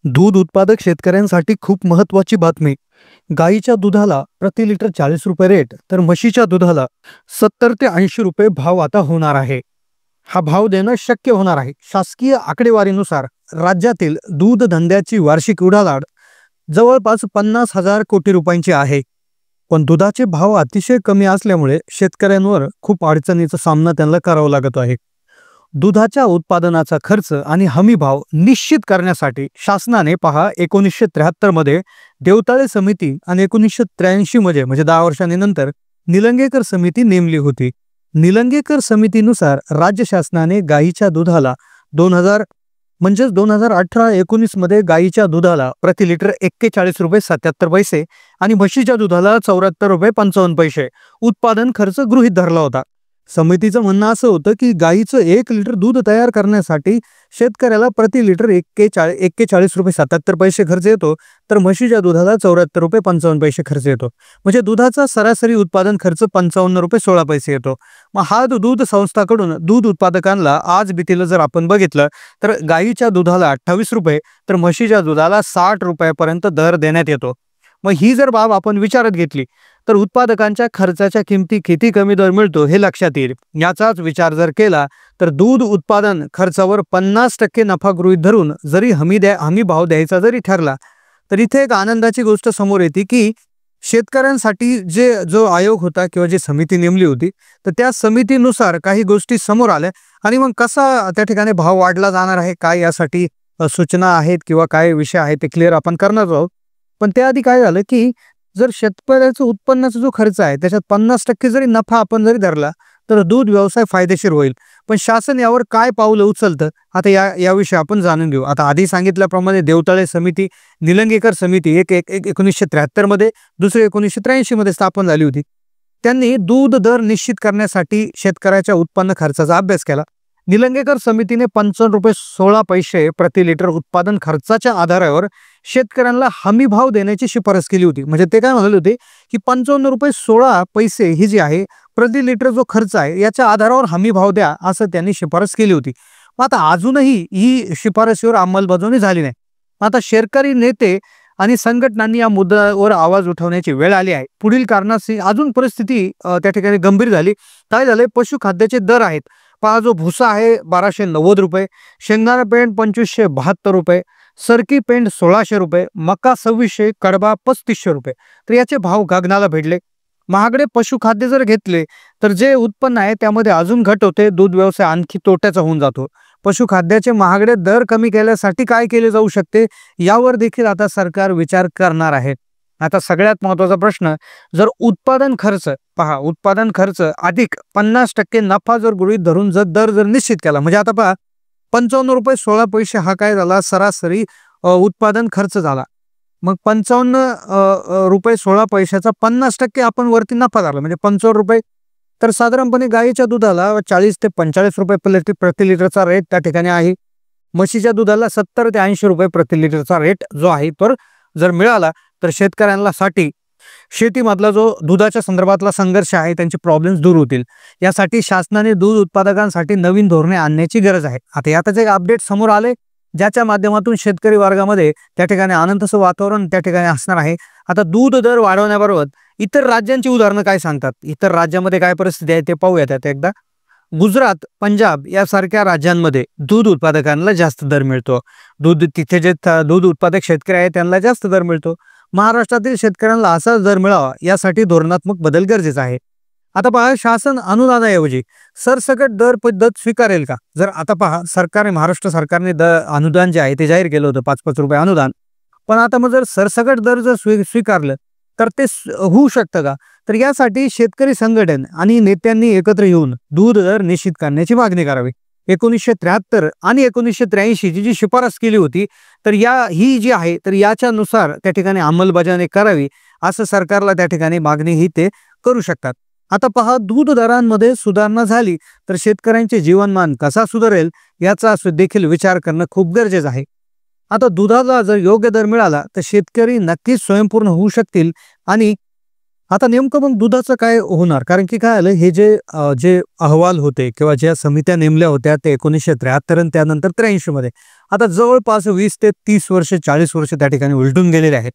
दूध उत्पादक शेतकऱ्यांसाठी खूप महत्त्वाची बातमी. गाईच्या दुधाला प्रति लिटर 40 रुपये रेट, तर म्हशीच्या दुधाला 70 ते 80 रुपये भाव आता होणार आहे. हा भाव देणं शक्य होणार आहे. शासकीय आकडेवारीनुसार राज्यातील दूध धंद्याची वार्षिक उलाढाल जवळपास 50,000 कोटी रुपयांची आहे. पण दुधाचे भाव अतिशय कमी असल्यामुळे शेतकऱ्यांवर खूप अडचणीचा सामना त्यांना करावा लागत आहे. दुधाच्या उत्पादनाचा खर्च आणि हमी भाव निश्चित करण्यासाठी शासनाने 1973 मध्ये देवताळे समिती आणि 1983 मध्ये म्हणजे 10 वर्षांनंतर निलंगेकर समिती नेमली होती. निलंगेकर समितीनुसार राज्य शासनाने गाईच्या दुधाला 2018-19 मध्ये गाईच्या दुधाला प्रति लिटर 41 रुपये 77 पैसे आणि म्हशीच्या दुधाला 74 रुपये 55 पैसे उत्पादन खर्च गृहीत धरला होता. समितीचं म्हणणं असं होतं की गाईचं 1 लिटर दूध तयार करण्यासाठी शेतकऱ्याला प्रति लिटर 41 रुपये 77 पैसे खर्च येतो, तर म्हशीच्या दुधाला 74 रुपये 55 पैसे खर्च येतो. म्हणजे दुधाचा सरासरी उत्पादन खर्च 55 रुपये 16 पैसे येतो. मग हा दूध संस्थाकडून दूध उत्पादकांना आज भीतीला जर आपण बघितलं तर गाईच्या दुधाला 28 रुपये तर म्हशीच्या दुधाला 60 रुपयापर्यंत दर देण्यात येतो. मग ही जर बाब आपण विचारात घेतली तर उत्पादकांच्या खर्चाच्या किमती किती कमी दर मिळतो हे लक्षात येईल. याचाच विचार जर केला तर दूध उत्पादन खर्चावर 50% नफा गृहीत धरून जरी हमी भाव द्यायचा जरी ठरला तर इथे एक आनंदाची गोष्ट समोर येते की शेतकऱ्यांसाठी जो आयोग होता किंवा जी समिती नेमली होती तर त्या समितीनुसार काही गोष्टी समोर आल्या आणि मग कसा त्या ठिकाणी भाव वाढला जाणार आहे, काय यासाठी सूचना आहेत किंवा काय विषय आहेत ते क्लिअर आपण करणार आहोत. पण त्याआधी काय झालं की जर शेतकऱ्याचं उत्पन्नाचा जो खर्च आहे त्याच्यात 50% जरी नफा आपण जरी धरला तर दूध व्यवसाय फायदेशीर होईल. पण शासन यावर काय पाऊलं उचलतं आता याविषयी आपण जाणून घेऊ. आता आधी सांगितल्याप्रमाणे देवताळे समिती, निलंगेकर समिती एक 1973 मध्ये, दुसरी 1983 मध्ये स्थापन झाली होती. त्यांनी दूध दर निश्चित करण्यासाठी शेतकऱ्याच्या उत्पन्न खर्चाचा अभ्यास केला. निलंगेकर समितीने 55 रुपये 16 पैसे प्रति लिटर उत्पादन खर्चाच्या आधारावर शेतकऱ्यांना हमी भाव देण्याची शिफारस केली होती. म्हणजे ते काय म्हणाले होते की 55 रुपये 16 पैसे ही जी आहे प्रति लिटर जो खर्च आहे याच्या आधारावर हमी भाव द्या असं त्यांनी शिफारस केली होती. आता अजूनही ही शिफारसीवर अंमलबजावणी झाली नाही. आता शेतकरी नेते आणि संघटनांनी या मुद्द्यावर आवाज उठवण्याची वेळ आली आहे. पुढील कारणाशी अजून परिस्थिती त्या ठिकाणी गंभीर झाली. काय झाले, पशुखाद्याचे दर आहेत पहा. जो भुसा आहे 1290 रुपये, शेंगदाणा पेंड 2572 रुपये, सरकी पेंड 1600 रुपये, मका 2600, कडबा 3500 रुपये. तर याचे भाव गगनाला भिडले. महागडे पशुखाद्य जर घेतले तर जे उत्पन्न आहे त्यामध्ये अजून घट होते, दूध व्यवसाय आणखी तोट्याचा होऊन जातो. पशुखाद्याचे महागडे दर कमी केल्यासाठी काय केले जाऊ शकते यावर देखील आता सरकार विचार करणार आहे. आता सगळ्यात महत्त्वाचा प्रश्न, जर उत्पादन खर्च अधिक 50% नफा जर गृहीत धरून दर जर निश्चित केला, म्हणजे आता पहा 55 रुपये 16 पैसे हा काय झाला सरासरी उत्पादन खर्च झाला. मग 55 रुपये 16 पैशाचा 50% आपण वरती नफा झाला म्हणजे 55 रुपये. तर साधारणपणे गाईच्या दुधाला 40 ते 45 रुपये प्रति लिटरचा रेट त्या ठिकाणी आहे. म्हशीच्या दुधाला 70 ते 80 रुपये प्रति लिटरचा रेट जो आहे तर जर मिळाला तर शेतकऱ्यांना साठी शेतीमधला जो दुधाच्या संदर्भातला संघर्ष आहे त्यांचे प्रॉब्लेम्स दूर होतील. यासाठी शासनाने दूध उत्पादकांसाठी नवीन धोरणे आणण्याची गरज आहे. आता यातच एक अपडेट समोर आले ज्याच्या माध्यमातून शेतकरी वर्गामध्ये त्या ठिकाणी आनंदाचं वातावरण त्या ठिकाणी असणार आहे. आता दूध दर वाढवण्याबरोबर इतर राज्यांची उदाहरणं काय सांगतात, इतर राज्यामध्ये काय परिस्थिती आहे ते पाहूयात. आता एकदा गुजरात, पंजाब यासारख्या राज्यांमध्ये दूध उत्पादकांना जास्त दर मिळतो. तिथे जे दूध उत्पादक शेतकरी आहेत त्यांना जास्त दर मिळतो. महाराष्ट्रातील शेतकऱ्यांना असाच दर मिळावा यासाठी धोरणात्मक बदल गरजेचा आहे. आता पहा, शासन अनुदानाऐवजी सरसकट दर पद्धत स्वीकारेल का? जर आता पहा महाराष्ट्र सरकारने अनुदान जे आहे ते जाहीर केलं होतं 5-5 रुपये अनुदान. पण आता मग जर सरसकट दर जर स्वीकारलं तर ते होऊ शकतं का? तर यासाठी शेतकरी संघटन आणि नेत्यांनी एकत्र येऊन दूध दर निश्चित करण्याची मागणी करावी. 1973 आणि 1983 जी शिफारस केली होती तर ही जी आहे तर याच्यानुसार त्या ठिकाणी अंमलबजावणी करावी असं सरकारला त्या ठिकाणी मागणी ही ते करू शकतात. आता पहा, दूध दरांमध्ये सुधारणा झाली तर शेतकऱ्यांचे जीवनमान कसा सुधारेल याचा देखील विचार करणं खूप गरजेचं आहे. आता दुधाला जर योग्य दर मिळाला तर शेतकरी नक्कीच स्वयंपूर्ण होऊ शकतील. आणि आता नेमकं मग दुधाचं काय होणार, कारण की काय आलं हे जे अहवाल होते किंवा ज्या समित्या नेमल्या होत्या ते 1973 आणि त्यानंतर 83 मध्ये, आता जवळपास 20 ते 30 वर्ष 40 वर्ष त्या ठिकाणी उलटून गेलेले आहेत.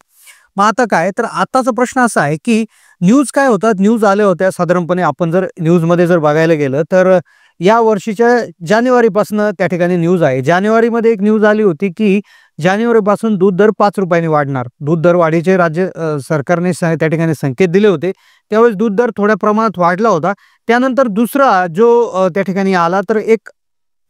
मग आता काय, तर आताचा प्रश्न असा आहे की न्यूज काय होतात, न्यूज आल्या होत्या साधारणपणे आपण जर न्यूजमध्ये जर बघायला गेलं तर या वर्षीच्या जानेवारीपासून त्या ठिकाणी न्यूज आहे. जानेवारीमध्ये एक न्यूज आली होती की जानेवारीपासून दूध दर 5 रुपयांनी वाढणार. दूध दर वाढीचे राज्य सरकारने त्या ठिकाणी संकेत दिले होते. त्यावेळेस दूध दर थोड्या प्रमाणात वाढला होता. त्यानंतर दुसरा जो त्या ठिकाणी आला तर एक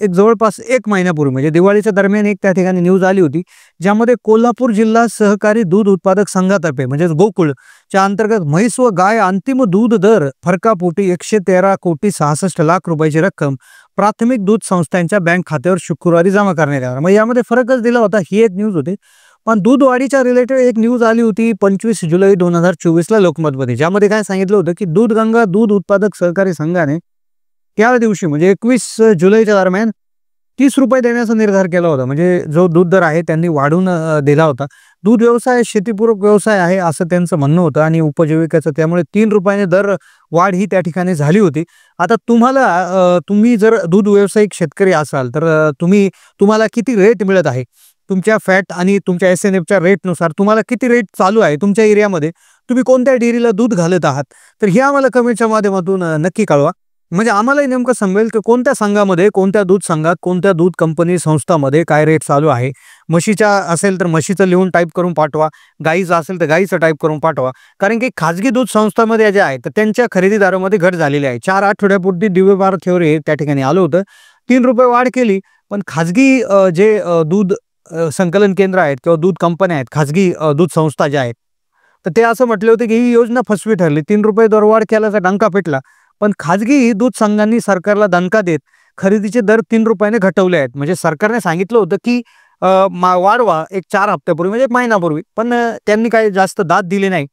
एक जवळपास 1 महिन्यापूर्वी म्हणजे दिवाळीच्या दरम्यान एक त्या ठिकाणी न्यूज आली होती, ज्यामध्ये कोल्हापूर जिल्हा सहकारी दूध उत्पादक संघातर्फे म्हणजे गोकुळच्या अंतर्गत म्हैस व गाय अंतिम दूध दर फरकापोटी 113 कोटी 66 लाख रुपयाची रक्कम प्राथमिक दूध संस्थांच्या बँक खात्यावर शुक्रवारी जमा करण्यात येणार. मग यामध्ये फरकच दिला होता, ही एक न्यूज होती. पण दूध वाढीच्या रिलेटेड एक न्यूज आली होती 25 जुलै 2024 ला लोकमतमध्ये, ज्यामध्ये काय सांगितलं होतं की दूधगंगा दूध उत्पादक सहकारी संघाने त्या दिवशी म्हणजे 21 जुलैच्या दरम्यान 30 रुपये देण्याचा निर्धार केला होता. म्हणजे जो दूध दर आहे त्यांनी वाढवून दिला होता. दूध व्यवसाय शेतीपूरक व्यवसाय आहे असं त्यांचं म्हणणं होतं आणि उपजीविकेचं, त्यामुळे 3 रुपयाने दर वाढ ही त्या ठिकाणी झाली होती. आता तुम्ही जर दूध व्यावसायिक शेतकरी असाल तर तुम्हाला किती रेट मिळत आहे, तुमच्या फॅट आणि तुमच्या SNFच्या रेटनुसार तुम्हाला किती रेट चालू आहे तुमच्या एरियामध्ये, तुम्ही कोणत्या डेअरीला दूध घालत आहात, तर हे आम्हाला कमेंटच्या माध्यमातून नक्की कळवा. म्हणजे आम्हालाही नेमकं समजेल की कोणत्या संघामध्ये, कोणत्या दूध संघात, कोणत्या दूध कंपनी संस्थामध्ये काय रेट चालू आहे. म्हशीच्या असेल तर म्हशीचं लिहून टाईप करून पाठवा, गाईचं असेल तर गाईचं टाईप करून पाठवा. कारण की खाजगी दूध संस्थांमध्ये जे आहे तर त्यांच्या खरेदीदारामध्ये घट झालेली आहे. 4 आठवड्यापूर्वी दिव्य भारत हे त्या ठिकाणी आलं होतं, 3 रुपये वाढ केली. पण खाजगी जे दूध संकलन केंद्र आहेत किंवा दूध कंपन्या आहेत, खाजगी दूध संस्था ज्या आहेत, तर ते असं म्हटले होते की ही योजना फसवी ठरली. 3 रुपये दरवाढ केल्याचा डंका पेटला. पण खाजगी दूध संघांनी सरकारला दणका देत खरेदीचे दर 3 रुपयाने घटवले आहेत. म्हणजे सरकारने सांगितलं होतं की वाढवा एक 4 हप्त्यापूर्वी म्हणजे 1 महिनापूर्वी, पण त्यांनी काही जास्त दाद दिली नाही.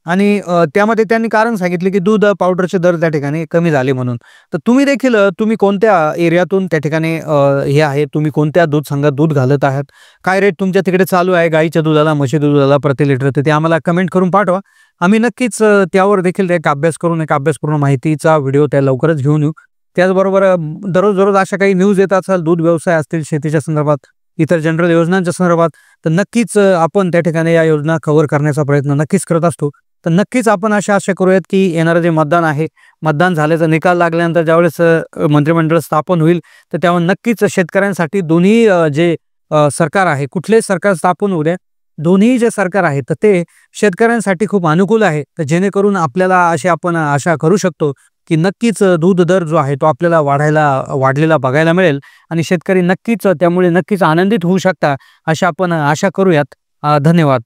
आणि त्यामध्ये त्यांनी कारण सांगितले की दूध पावडरचे दर त्या ठिकाणी कमी झाले म्हणून. तर तुम्ही देखील तुम्ही कोणत्या एरियातून त्या ठिकाणी हे आहे, तुम्ही कोणत्या दूध संघात दूध घालत आहात, काय रेट तुमच्या तिकडे चालू आहे गाईच्या दुधाला, म्हशी दुधाला प्रति लिटर, तर ते आम्हाला कमेंट करून पाठवा. आम्ही नक्कीच त्यावर देखील एक अभ्यासपूर्ण माहितीचा व्हिडिओ त्या लवकरच घेऊन येऊ. त्याचबरोबर दररोज अशा काही न्यूज येत असाल, दूध व्यवसाय असतील, शेतीच्या संदर्भात, इतर जनरल योजनांच्या संदर्भात, तर नक्कीच आपण त्या ठिकाणी या योजना कव्हर करण्याचा प्रयत्न नक्कीच करत असतो. तर नक्कीच आपण आशा करूयात की येणारं जे मतदान आहे, मतदान झाल्याचा निकाल लागल्यानंतर ज्यावेळेस मंत्रिमंडळ स्थापन होईल, तर त्यावर नक्कीच शेतकऱ्यांसाठी दोन्ही जे सरकार आहे, कुठलेही सरकार स्थापन होऊ द्या, दोन्ही जे सरकार आहे तर ते शेतकऱ्यांसाठी खूप अनुकूल आहे. तर जेणेकरून आपल्याला आपण आशा करू शकतो की नक्कीच दूध दर जो आहे तो आपल्याला वाढलेला बघायला मिळेल आणि शेतकरी नक्कीच त्यामुळे नक्कीच आनंदित होऊ शकता, अशा आपण आशा करूयात. धन्यवाद.